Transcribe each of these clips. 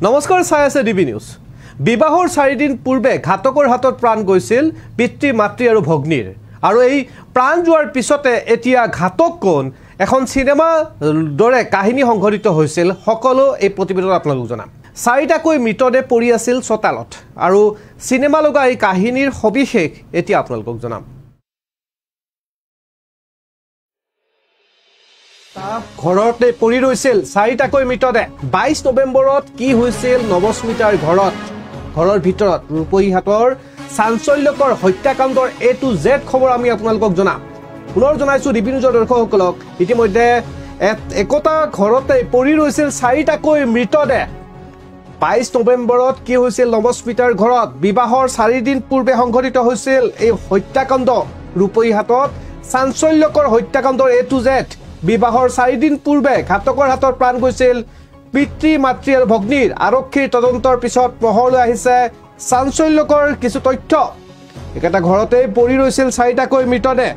নমস্কাৰ, চাই আছে ডিবি নিউজ। বিবাহৰ 4 দিন পূৰ্বে ঘাতকৰ হাতত প্ৰাণ গৈছিল পিতৃ মাতৃ আৰু ভগ্নীৰ, আৰু এই প্ৰাণ যোৱাৰ পিছতে এতিয়া ঘাতক কোন এখন সিনেমা দৰে কাহিনী সংঘটিত হৈছিল। সকলো এই প্ৰতিবেদনত আপোনালোক জনাম। 4টাকৈ মৃতদেহ পৰি আছিল চোতালত, আৰু সিনেমা লগা এই কাহিনীৰ সবিশেষ এতিয়া আপোনালোকক জনাম। ঘৰতে পৰি ৰৈছিল 4টাকৈ মৃতদেহ। 22 নৱেম্বৰত কি হৈছিল নৱস্মিতাৰ ঘৰৰ ভিতৰত ৰূপহীহাটৰ চাঞ্চল্যকৰ হত্যাকাণ্ডৰ A to Z খবৰ আমি আপোনালোকক জনাম। পুনৰ জনাইছো ডিবি নিউজৰ দৰ্শকসকলক, ইতিমধ্যে একতা ঘৰতে পৰি ৰৈছিল 4টাকৈ মৃতদেহ। 22 নৱেম্বৰত কি হৈছিল নৱস্মিতাৰ ঘৰত? বিবাহৰ 4 দিন পূৰ্বে সংঘটিত হৈছিল এই হত্যাকাণ্ড ৰূপহীহাটত চাঞ্চল্যকৰ হত্যাকাণ্ডৰ A to Z। বিবাহৰ 4 দিন পূৰ্বে ঘাতকৰ হাতত প্ৰাণ গৈছিল পিতৃ মাতৃ আৰু ভগ্নীৰ। আৰক্ষীৰ তদন্তৰ পিছত পোহৰলৈ আহিছে চাঞ্চল্যকৰ কিছু তথ্য। একেটা ঘৰতে পৰি ৰৈছিল 4টাকৈ মৃতদেহ।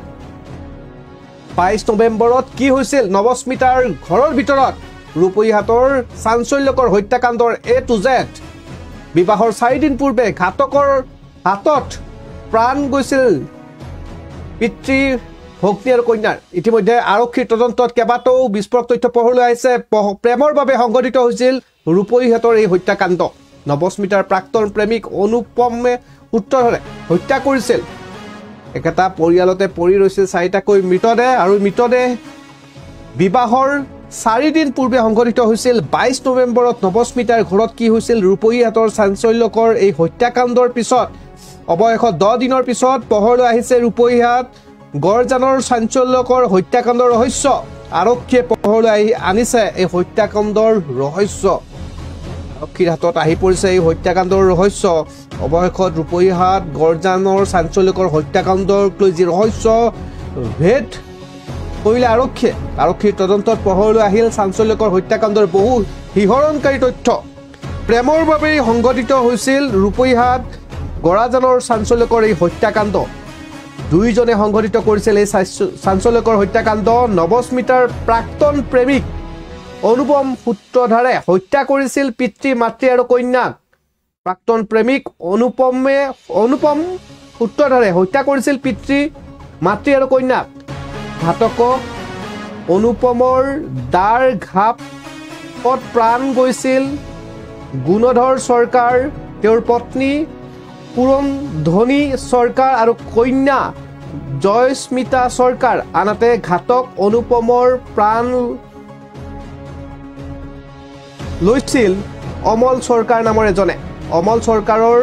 22 নৱেম্বৰত কি হৈছিল নৱস্মিতাৰ ঘৰৰ ভিতৰত ৰূপহীহাটৰ চাঞ্চল্যকৰ হত্যাকাণ্ডৰ A to Z। বিবাহৰ 4 দিন পূৰ্বে ঘাতকৰ হাতত প্ৰাণ গৈছিল পিতৃ ভগ্নী আৰু কন্যাৰ। ইতিমধ্যে আৰক্ষীৰ তদন্তত কেইবাটাও বিস্ফোৰক তথ্য পোহৰলৈ আহিছে। প্ৰেমৰ বাবে সংঘটিত হৈছিল ৰূপহীহাটৰ এই হত্যাকাণ্ড। নৱস্মিতাৰ প্ৰাক্তন প্ৰেমিক অনুপমে সূত্ৰধৰে হত্যা কৰিছিল। একেটা পৰিয়ালতে পৰি ৰৈছিল 4টাকৈ মৃতদেহ, আৰু মৃতদেহ বিবাহৰ 4 দিন পূৰ্বে সংঘটিত হৈছিল 22 নৱেম্বৰত নৱস্মিতাৰ ঘৰত কি হৈছিল ৰূপহীহাটৰ চাঞ্চল্যকৰ এই হত্যাকাণ্ডৰ পিছত অৱশেষত 10 দিনৰ পিছত পোহৰলৈ আহিছে ৰূপহীহাট গড়জানৰ চাঞ্চল্যকৰ হত্যাকাণ্ডৰ ৰহস্য। আৰক্ষীয়ে পোহৰলৈ আনিছে এই হত্যাকাণ্ডৰ ৰহস্য। আৰক্ষীৰ হাতত আহি পৰিছে এই হত্যাকাণ্ডৰ ৰহস্য। অৱশেষত ৰূপহীহাট গড়জানৰ চাঞ্চল্যকৰ হত্যাকাণ্ডক লৈ যি ৰহস্য ভেদ কৰিলে আৰক্ষীৰ তদন্তত পোহৰলৈ আহিল চাঞ্চল্যকৰ হত্যাকাণ্ডৰ বহু শিহৰণকাৰী তথ্য। প্ৰেমৰ বাবেই সংঘটিত হৈছিল ৰূপহীহাট গড়জানৰ চাঞ্চল্যকৰ এই হত্যাকাণ্ড। দুইজনে সংঘটিত কৰিছিল এই চাঞ্চল্যকৰ হত্যাকাণ্ড। নৱস্মিতাৰ প্ৰাক্তন প্ৰেমিক অনুপম সূত্ৰধাৰে হত্যা কৰিছিল পিতৃ মাতৃ আৰু কন্যাক। প্ৰাক্তন প্ৰেমিক অনুপম সূত্ৰধাৰে হত্যা কৰিছিল পিতৃ মাতৃ আৰু কন্যাক। ঘাতকক অনুপমৰ দাৰ ঘাপত প্ৰাণ গৈছিল গুণধৰ চৰকাৰ, তেওঁৰ পত্নী পুৰন্ধনী চৰকাৰ আৰু কন্যা জয়স্মিতা চৰকাৰ। আনহাতে ঘাতক অনুপমৰ প্ৰাণ লৈছিল অমল চৰকাৰ নামৰ এজনে। অমল চৰকাৰৰ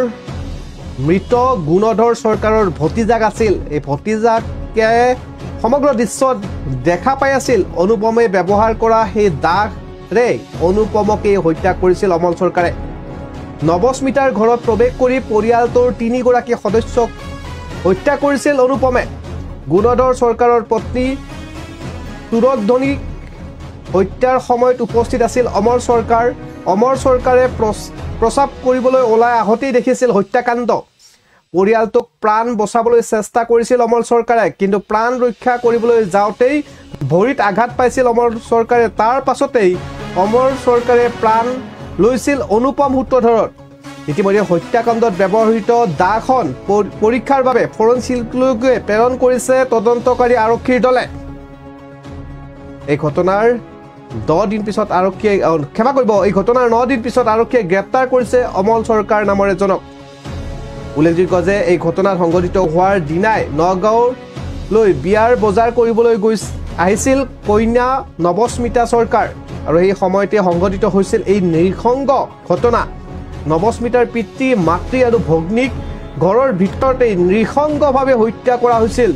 মৃত গুণধৰ চৰকাৰৰ ভতিজাক আছিল। এই ভতিজাকে সমগ্ৰ দৃশ্যত দেখা পাই আছিল অনুপমে ব্যৱহাৰ কৰা সেই দাৰে অনুপমকে হত্যা কৰিছিল অমল চৰকাৰে। নৱস্মিতাৰ ঘৰত প্ৰৱেশ কৰি পৰিয়ালটোৰ 3গৰাকী সদস্যক হত্যা কৰিছিল অনুপমে। গুণধৰ চৰকাৰৰ পত্নী সুৰধনীক হত্যাৰ সময়ত উপস্থিত আছিল অমৰ চৰকাৰ। অমৰ চৰকাৰে প্ৰস্ৰাৱ কৰিবলৈ ওলাই আহোঁতেই দেখিছিল হত্যাকাণ্ড। পৰিয়ালটোক প্ৰাণ বচাবলৈ চেষ্টা কৰিছিল অমৰ চৰকাৰে, কিন্তু প্ৰাণ ৰক্ষা কৰিবলৈ যাওঁতেই ভৰিত আঘাত পাইছিল অমৰ চৰকাৰে। তাৰ পাছতেই অমৰ চৰকাৰে প্ৰাণ লৈছিল অনুপম সূত্ৰধৰত। ইতিমধ্যে হত্যাকাণ্ডত ব্যৱহৃত দাখন পৰীক্ষাৰ বাবে ফৰেনচিকলৈ প্ৰেৰণ কৰিছে তদন্তকাৰী আৰক্ষীৰ দলে। এই ঘটনাৰ 9 দিন পিছত আৰক্ষীয়ে গ্ৰেপ্তাৰ কৰিছে অমল চৰকাৰ নামৰ এজনক। উল্লেখযোগ্য যে এই ঘটনাত সংঘটিত হোৱাৰ দিনাই নগাঁৱলৈ বিয়াৰ বজাৰ কৰিবলৈ আহিছিল কন্যা নৱস্মিতা চৰকাৰ, আৰু সেই সময়তে সংঘটিত হৈছিল এই নৃশংস ঘটনা। নৱস্মিতাৰ পিতৃ মাতৃ আৰু ভগ্নীক ঘৰৰ ভিতৰতে নৃশংসভাৱে হত্যা কৰা হৈছিল,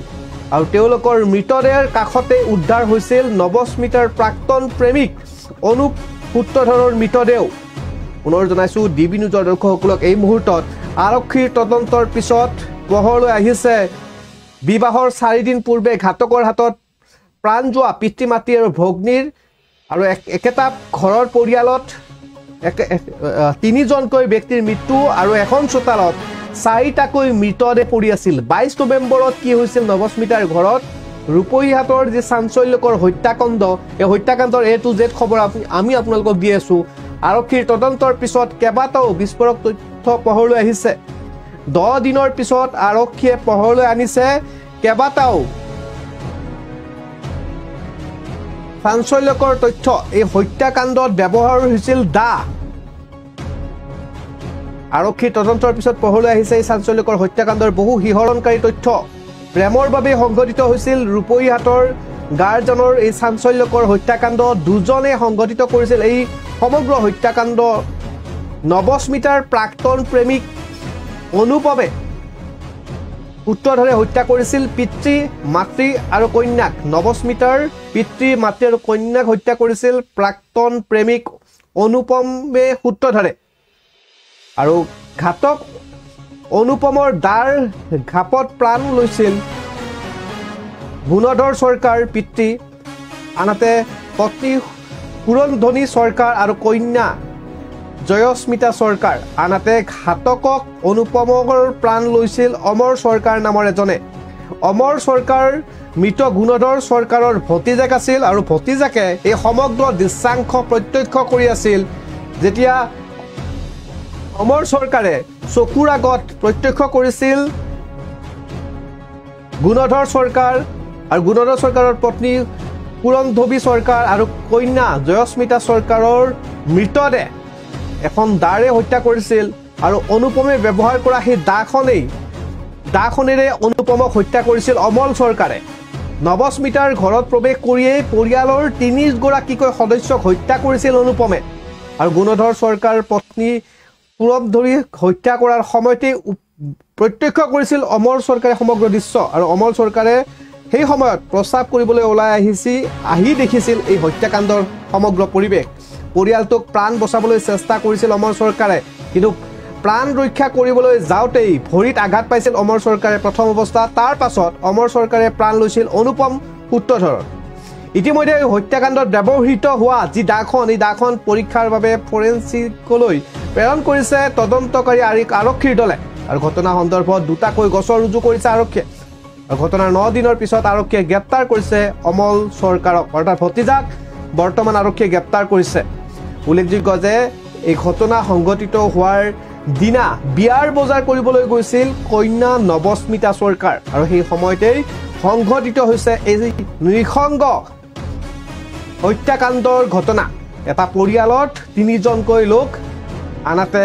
আৰু তেওঁলোকৰ মৃতদেহৰ কাষতে উদ্ধাৰ হৈছিল নৱস্মিতাৰ প্ৰাক্তন প্ৰেমিক অনুপ সূত্ৰধৰৰ মৃতদেহ। পুনৰ জনাইছো ডিবি নিউজৰ দৰ্শকসকলক, এই মুহূৰ্তত আৰক্ষীৰ তদন্তৰ পিছত পোহৰলৈ আহিছে বিবাহৰ 4 দিন পূৰ্বে ঘাতকৰ হাতত প্ৰাণ যোৱা পিতৃ মাতৃ আৰু ভগ্নীৰ, আৰু একেটা ঘৰৰ পৰিয়ালত 3জনকৈ ব্যক্তিৰ মৃত্যু, আৰু এখন চোতালত 4টাকৈ মৃতদেহ পৰি আছিল। 22 নৱেম্বৰত কি হৈছিল নৱস্মিতাৰ ঘৰত ৰূপহীহাটৰ যে চাঞ্চল্যকৰ হত্যাকাণ্ড, এই হত্যাকাণ্ডৰ A to Z খবৰ আমি আপোনালোকক দি আছো। আৰক্ষীৰ তদন্তৰ পিছত কেইবাটাও বিস্ফোৰক তথ্য পোহৰলৈ আহিছে 10 দিনৰ পিছত আৰক্ষীয়ে পোহৰলৈ আনিছে কেইবাটাও চাঞ্চল্যকৰ তথ্য এই হত্যাকাণ্ডত ব্যৱহাৰ হৈছিল দা আৰক্ষীৰ তদন্তৰ পিছত পোহৰলৈ আহিছে এই চাঞ্চল্যকৰ হত্যাকাণ্ডৰ বহু শিহৰণকাৰী তথ্য প্ৰেমৰ বাবে সংঘটিত হৈছিল ৰূপহীহাটৰ গাৰ্জনৰ এই চাঞ্চল্যকৰ হত্যাকাণ্ড দুজনে সংঘটিত কৰিছিল এই সমগ্ৰ হত্যাকাণ্ড নৱস্মিতাৰ প্ৰাক্তন প্ৰেমিক অনুপমে সূত্ৰধাৰে হত্যা কৰিছিল পিতৃ মাতৃ আৰু কন্যাক নৱস্মিতাৰ পিতৃ মাতৃ আৰু কন্যাক হত্যা কৰিছিল প্ৰাক্তন প্ৰেমিক অনুপমে সূত্ৰধাৰে আৰু ঘাতক অনুপমৰ দাৰ ঘাপত প্ৰাণ লৈছিল গুণধৰ চৰকাৰ পিতৃ আনহাতে পত্নী সুৰন্ধনী চৰকাৰ আৰু কন্যা জয়স্মিতা চৰকাৰ আনহাতে ঘাতকক অনুপমৰ প্ৰাণ লৈছিল অমৰ চৰকাৰ নামৰ এজনে অমৰ চৰকাৰ মৃত গুণধৰ চৰকাৰৰ ভতিজাক আছিল আৰু ভতিজাকে এই সমগ্ৰ দৃশ্যাংশ প্ৰত্যক্ষ কৰি আছিল যেতিয়া অমৰ চৰকাৰে চকুৰ আগত প্ৰত্যক্ষ কৰিছিল গুণধৰ চৰকাৰ আৰু গুণধৰ চৰকাৰৰ পত্নী পুৰন্ধৱী চৰকাৰ আৰু কন্যা জয়স্মিতা চৰকাৰৰ মৃতদেহ এখন দাৰে হত্যা কৰিছিল আৰু অনুপমে ব্যৱহাৰ কৰা সেই দাখনেৰে অনুপমক হত্যা কৰিছিল অমল চৰকাৰে নৱস্মিতাৰ ঘৰত প্ৰৱেশ কৰিয়েই পৰিয়ালৰ 3 গৰাকীকৈ সদস্যক হত্যা কৰিছিল অনুপমে আৰু গুণধৰ চৰকাৰ পত্নী পুৰন্ধৱীক হত্যা কৰাৰ সময়তে প্ৰত্যক্ষ কৰিছিল অমৰ চৰকাৰে সমগ্ৰ দৃশ্য আৰু অমল চৰকাৰে সেই সময়ত প্ৰস্তাৱ কৰিবলৈ ওলাই আহি দেখিছিল এই হত্যাকাণ্ডৰ সমগ্ৰ পৰিৱেশ পৰিয়ালটোক প্ৰাণ বচাবলৈ চেষ্টা কৰিছিল অমৰ চৰকাৰে কিন্তু প্ৰাণ ৰক্ষা কৰিবলৈ যাওঁতেই ভৰিত আঘাত পাইছিল অমৰ চৰকাৰে প্ৰথম অৱস্থাত তাৰ পাছত অমৰ চৰকাৰে প্ৰাণ লৈছিল অনুপম সূত্ৰধৰৰ ইতিমধ্যে হত্যাকাণ্ডত ব্যৱহৃত হোৱা যি দাখন এই দাখন পৰীক্ষাৰ বাবে ফৰেনচিকলৈ প্ৰেৰণ কৰিছে তদন্তকাৰী আৰক্ষীৰ দলে আৰু ঘটনা সন্দৰ্ভত দুটাকৈ গোচৰ ৰুজু কৰিছে আৰক্ষীয়ে আৰু ঘটনাৰ 9 দিনৰ পিছত আৰক্ষীয়ে গ্ৰেপ্তাৰ কৰিছে অমল চৰকাৰক অৰ্থাৎ ভতিজাক বৰ্তমান আৰক্ষীয়ে গ্ৰেপ্তাৰ কৰিছে উল্লেখযোগ্য যে এই ঘটনা সংঘটিত হোৱাৰ দিনা বিয়াৰ বজাৰ কৰিবলৈ গৈছিল কন্যা নৱস্মিতা চৰকাৰ আৰু সেই সময়তেই সংঘটিত হৈছে এই নৃশংস হত্যাকাণ্ডৰ ঘটনা এটা পৰিয়ালত 3জনকৈ লোক আনহাতে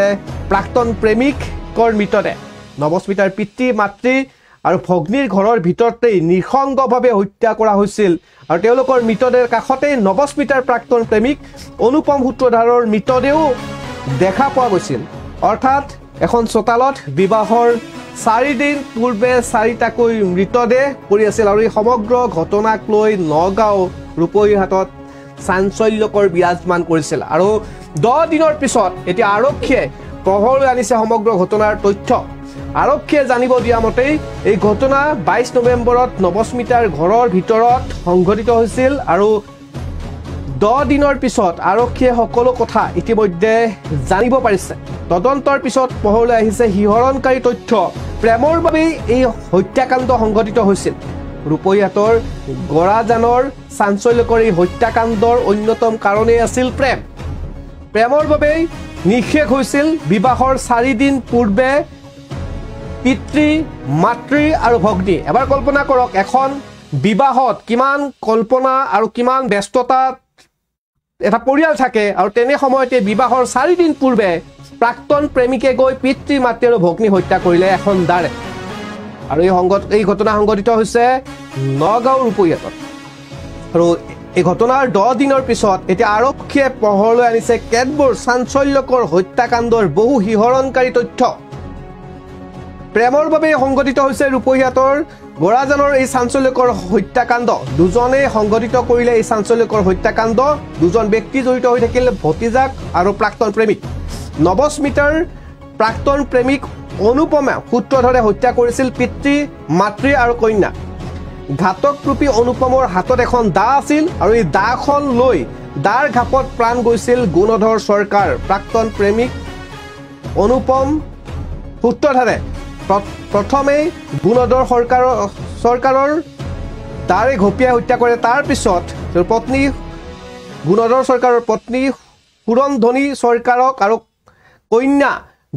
প্ৰাক্তন প্ৰেমিকৰ মৃতদেহ নৱস্মিতাৰ পিতৃ মাতৃ আৰু ভগ্নীৰ ঘৰৰ ভিতৰতেই নৃশংসভাৱে হত্যা কৰা হৈছিল আৰু তেওঁলোকৰ মৃতদেহৰ কাষতেই নৱস্মিতাৰ প্ৰাক্তন প্ৰেমিক অনুপম সূত্ৰধাৰৰ মৃতদেহ দেখা পোৱা গৈছিল অৰ্থাৎ এখন চোতালত বিবাহৰ 4 দিন পূৰ্বে 4টাকৈ মৃতদেহ পৰি আছিল আৰু এই সমগ্ৰ ঘটনাক লৈ নগাঁও ৰূপহীহাটত চাঞ্চল্যকৰ বিৰাজমান কৰিছিল আৰু 10 দিনৰ পিছত এতিয়া আৰক্ষীয়ে পোহৰলৈ আনিছে সমগ্ৰ ঘটনাৰ তথ্য আৰক্ষীয়ে জানিব দিয়া মতে এই ঘটনা 22 নৱেম্বৰত নৱস্মিতাৰ ঘৰৰ ভিতৰত সংঘটিত হৈছিল আৰু 10 দিনৰ পিছত আৰক্ষীয়ে সকলো কথা ইতিমধ্যে জানিব পাৰিছে তদন্তৰ পিছত পোহৰলৈ আহিছে শিহৰণকাৰী তথ্য প্ৰেমৰ বাবে এই হত্যাকাণ্ড সংঘটিত হৈছিল ৰূপহীহাটৰ গৰাজানৰ চাঞ্চল্যকৰ এই হত্যাকাণ্ডৰ অন্যতম কাৰণেই আছিল প্ৰেমৰ বাবে নিশেষ হৈছিল বিবাহৰ 4 দিন পূৰ্বে পিতৃ মাতৃ আৰু ভগ্নী এবাৰ কল্পনা কৰক এখন বিবাহত কিমান কল্পনা আৰু কিমান ব্যস্ততা এটা পৰিয়াল থাকে আৰু তেনে সময়তে বিবাহৰ 4 দিন পূৰ্বে প্ৰাক্তন প্ৰেমিকে গৈ পিতৃ মাতৃ আৰু ভগ্নী হত্যা কৰিলে এখন দাৰে আৰু এই ঘটনা সংঘটিত হৈছে নগাঁও ৰূপহীহাটত আৰু এই ঘটনাৰ 10 দিনৰ পিছত এতিয়া আৰক্ষীয়ে পোহৰলৈ আনিছে কেতবোৰ চাঞ্চল্যকৰ হত্যাকাণ্ডৰ বহু শিহৰণকাৰী তথ্য প্ৰেমৰ বাবে সংঘটিত হৈছে ৰূপহীহাটৰ গৰাজানৰ এই চাঞ্চল্যকৰ হত্যাকাণ্ড দুজনে সংঘটিত কৰিলে এই চাঞ্চল্যকৰ হত্যাকাণ্ড দুজন ব্যক্তি জড়িত হৈ থাকিল ভতিজাক আৰু প্ৰাক্তন প্ৰেমিক নৱস্মিতাৰ প্ৰাক্তন প্ৰেমিক অনুপমে সূত্ৰধাৰে হত্যা কৰিছিল পিতৃ মাতৃ আৰু কন্যা ঘাতকৰূপী অনুপমৰ হাতত এখন দা আছিল আৰু এই দাখন লৈ দাৰ ঘাপত প্ৰাণ গৈছিল গুণধৰ চৰকাৰ প্ৰাক্তন প্ৰেমিক অনুপম সূত্ৰধাৰে প্ৰথমে গুণধৰ চৰকাৰৰ দাৰে ঘপিয়াই হত্যা কৰে তাৰ পিছত পত্নী গুণধৰ চৰকাৰৰ পত্নী সুৰন্ধনী চৰকাৰক আৰু কন্যা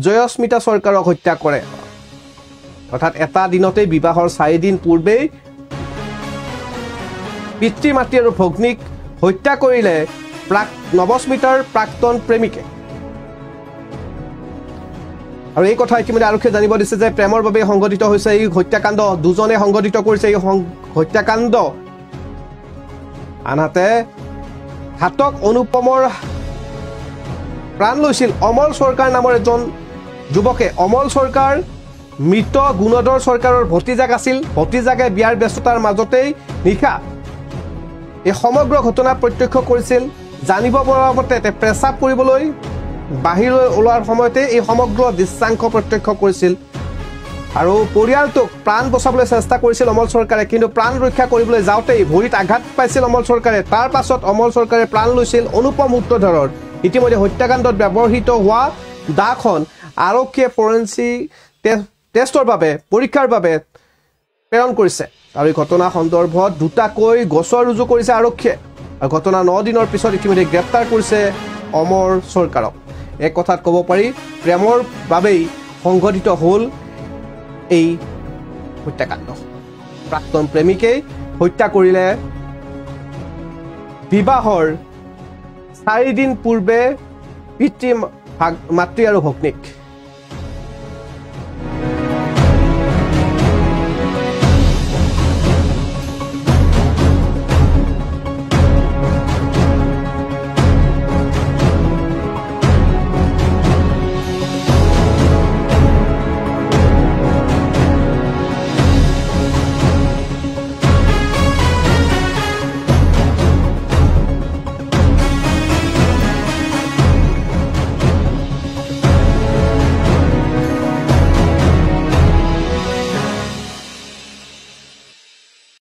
জয়স্মিতা চৰকাৰক হত্যা কৰে অৰ্থাৎ এটা দিনতেই বিবাহৰ 4 দিন পূৰ্বেই পিতৃ মাতৃ আৰু ভগ্নীক হত্যা কৰিলে নৱস্মিতাৰ প্ৰাক্তন প্ৰেমিকে আৰু এই কথা ইতিমধ্যে আৰক্ষীয়ে জানিব দিছে যে প্ৰেমৰ বাবে সংঘটিত হৈছে এই হত্যাকাণ্ড দুজনে সংঘটিত কৰিছে এই হত্যাকাণ্ড আনহাতে ঘাতক অনুপমৰ প্ৰাণ লৈছিল অমল চৰকাৰ নামৰ এজন যুৱকে অমল চৰকাৰ মৃত গুণধৰ চৰকাৰৰ ভতিজাক আছিল ভতিজাকে বিয়াৰ ব্যস্ততাৰ মাজতেই নিশা এই সমগ্ৰ ঘটনা প্ৰত্যক্ষ কৰিছিল জানিব পৰা মতে প্ৰেচাব কৰিবলৈ বাহিৰলৈ ওলোৱাৰ সময়তে এই সমগ্ৰ দৃশ্যাংশ প্ৰত্যক্ষ কৰিছিল আৰু পৰিয়ালটোক প্ৰাণ বচাবলৈ চেষ্টা কৰিছিল অমল চৰকাৰে কিন্তু প্ৰাণ ৰক্ষা কৰিবলৈ যাওঁতেই ভৰিত আঘাত পাইছিল অমল চৰকাৰে তাৰ পাছত অমল চৰকাৰে প্ৰাণ লৈছিল অনুপম সূত্ৰধৰৰ ইতিমধ্যে হত্যাকাণ্ডত ব্যৱহৃত হোৱা দাখন আৰক্ষীয়ে ফৰেনচিক টেষ্টৰ বাবে পৰীক্ষাৰ বাবে প্ৰেৰণ কৰিছে আৰু এই ঘটনা সন্দৰ্ভত দুটাকৈ গোচৰ ৰুজু কৰিছে আৰক্ষীয়ে আৰু ঘটনা 9 দিনৰ পিছত ইতিমধ্যে গ্ৰেপ্তাৰ কৰিছে অমৰ চৰকাৰক এক কথাত ক'ব পাৰি প্ৰেমৰ বাবেই সংঘটিত হ'ল এই হত্যাকাণ্ড প্ৰাক্তন প্ৰেমিকেই হত্যা কৰিলে বিবাহৰ 4 দিন পূৰ্বে পিতৃ মাতৃ আৰু ভগ্নীক